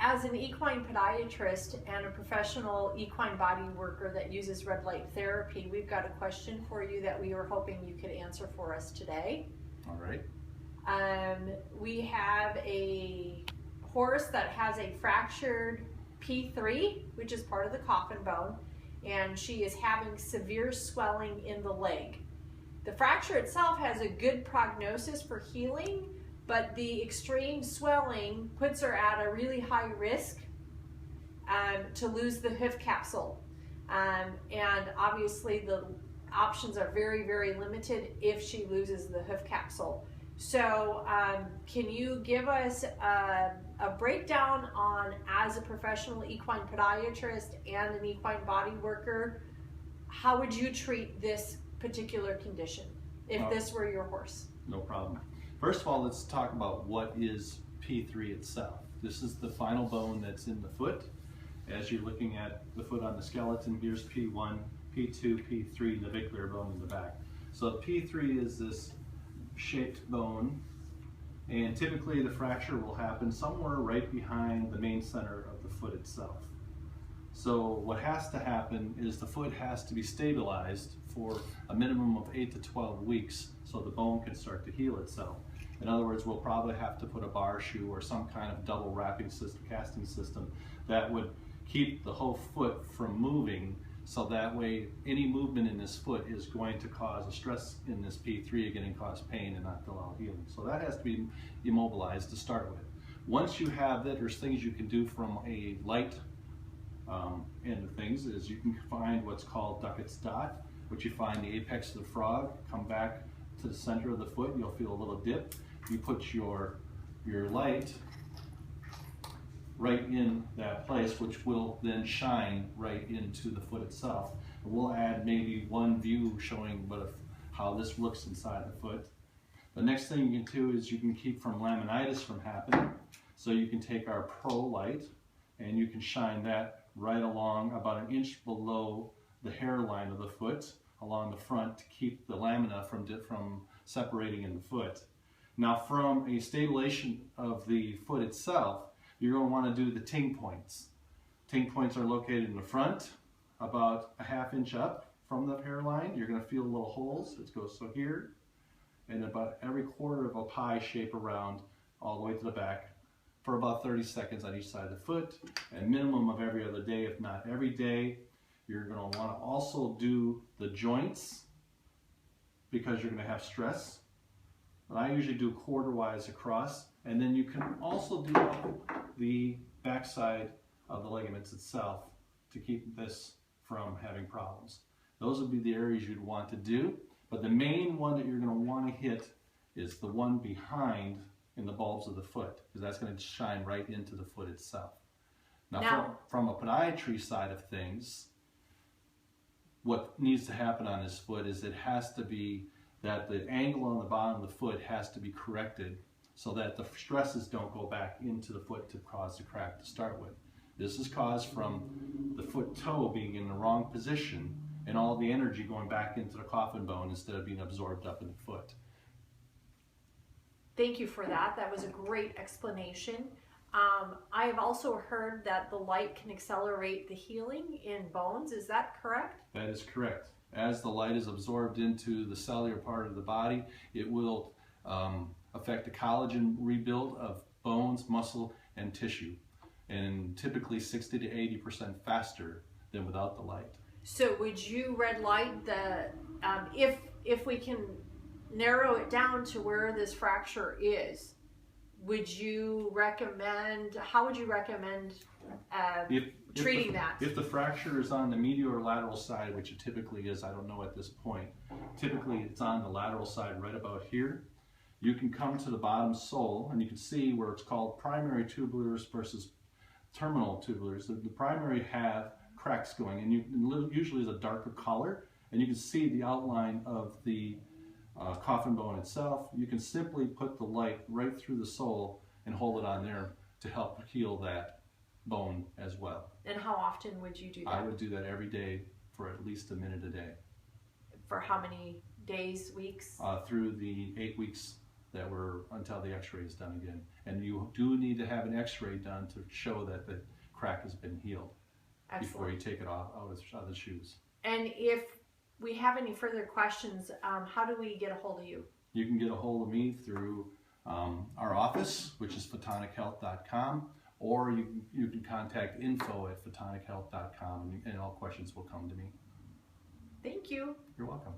As an equine podiatrist and a professional equine body worker that uses red light therapy, we've got a question for you that we were hoping you could answer for us today. All right. We have a horse that has a fractured P3, which is part of the coffin bone, and she is having severe swelling in the leg. The fracture itself has a good prognosis for healing, but the extreme swelling puts her at a really high risk to lose the hoof capsule. And obviously the options are very, very limited if she loses the hoof capsule. So can you give us a breakdown on, as a professional equine podiatrist and an equine body worker, how would you treat this particular condition if this were your horse? No problem. First of all, let's talk about what is P3 itself. This is the final bone that's in the foot. As you're looking at the foot on the skeleton, here's P1, P2, P3, navicular bone in the back. So P3 is this shaped bone, and typically the fracture will happen somewhere right behind the main center of the foot itself. So what has to happen is the foot has to be stabilized for a minimum of 8 to 12 weeks so the bone can start to heal itself. In other words, we'll probably have to put a bar shoe or some kind of double wrapping system, casting system, that would keep the whole foot from moving, so that way any movement in this foot is going to cause a stress in this P3 again and cause pain and not allow healing. So that has to be immobilized to start with. Once you have that, there's things you can do from a light end of things. Is you can find what's called Duckett's dot, which you find the apex of the frog, come back to the center of the foot, you'll feel a little dip. You put your light right in that place, which will then shine right into the foot itself. And we'll add maybe one view showing how this looks inside the foot. The next thing you can do is you can keep from laminitis from happening. So you can take our pro light and you can shine that right along about an inch below the hairline of the foot along the front to keep the lamina from separating in the foot. Now, from a stabilization of the foot itself, you're going to want to do the Ting points. Ting points are located in the front, about a ½ inch up from the hairline. You're going to feel little holes. It goes so here, and about every quarter of a pie shape around all the way to the back for about 30 seconds on each side of the foot, and minimum of every other day, if not every day. You're going to want to also do the joints because you're going to have stress. And I usually do quarter-wise across, and then you can also do the backside of the ligaments itself to keep this from having problems. Those would be the areas you'd want to do, but the main one that you're going to want to hit is the one behind in the bulbs of the foot, because that's going to shine right into the foot itself. Now from a podiatry side of things, what needs to happen on this foot is it has to be that the angle on the bottom of the foot has to be corrected so that the stresses don't go back into the foot to cause the crack to start with. This is caused from the foot toe being in the wrong position and all the energy going back into the coffin bone instead of being absorbed up in the foot. Thank you for that. That was a great explanation. I have also heard that the light can accelerate the healing in bones. Is that correct? That is correct. As the light is absorbed into the cellular part of the body, it will affect the collagen rebuild of bones, muscle, and tissue, and typically 60 to 80% faster than without the light. So would you red light the, if we can narrow it down to where this fracture is, would you recommend, how would you recommend treating that? If the fracture is on the medial or lateral side, which it typically is, I don't know at this point, typically it's on the lateral side right about here, you can come to the bottom sole and you can see where it's called primary tubulars versus terminal tubulars. The primary have cracks going, and usually is a darker color, and you can see the outline of the coffin bone itself. You can simply put the light right through the sole and hold it on there to help heal that bone as well. And how often would you do that? I would do that every day for at least a minute a day. For how many days, weeks? Through the 8 weeks until the x-ray is done again. And you do need to have an x-ray done to show that the crack has been healed. Excellent. Before you take it out of the shoes. And if we have any further questions, how do we get a hold of you? You can get a hold of me through our office, which is photonichealth.com, or you can contact info@photonichealth.com, and all questions will come to me. Thank you. You're welcome.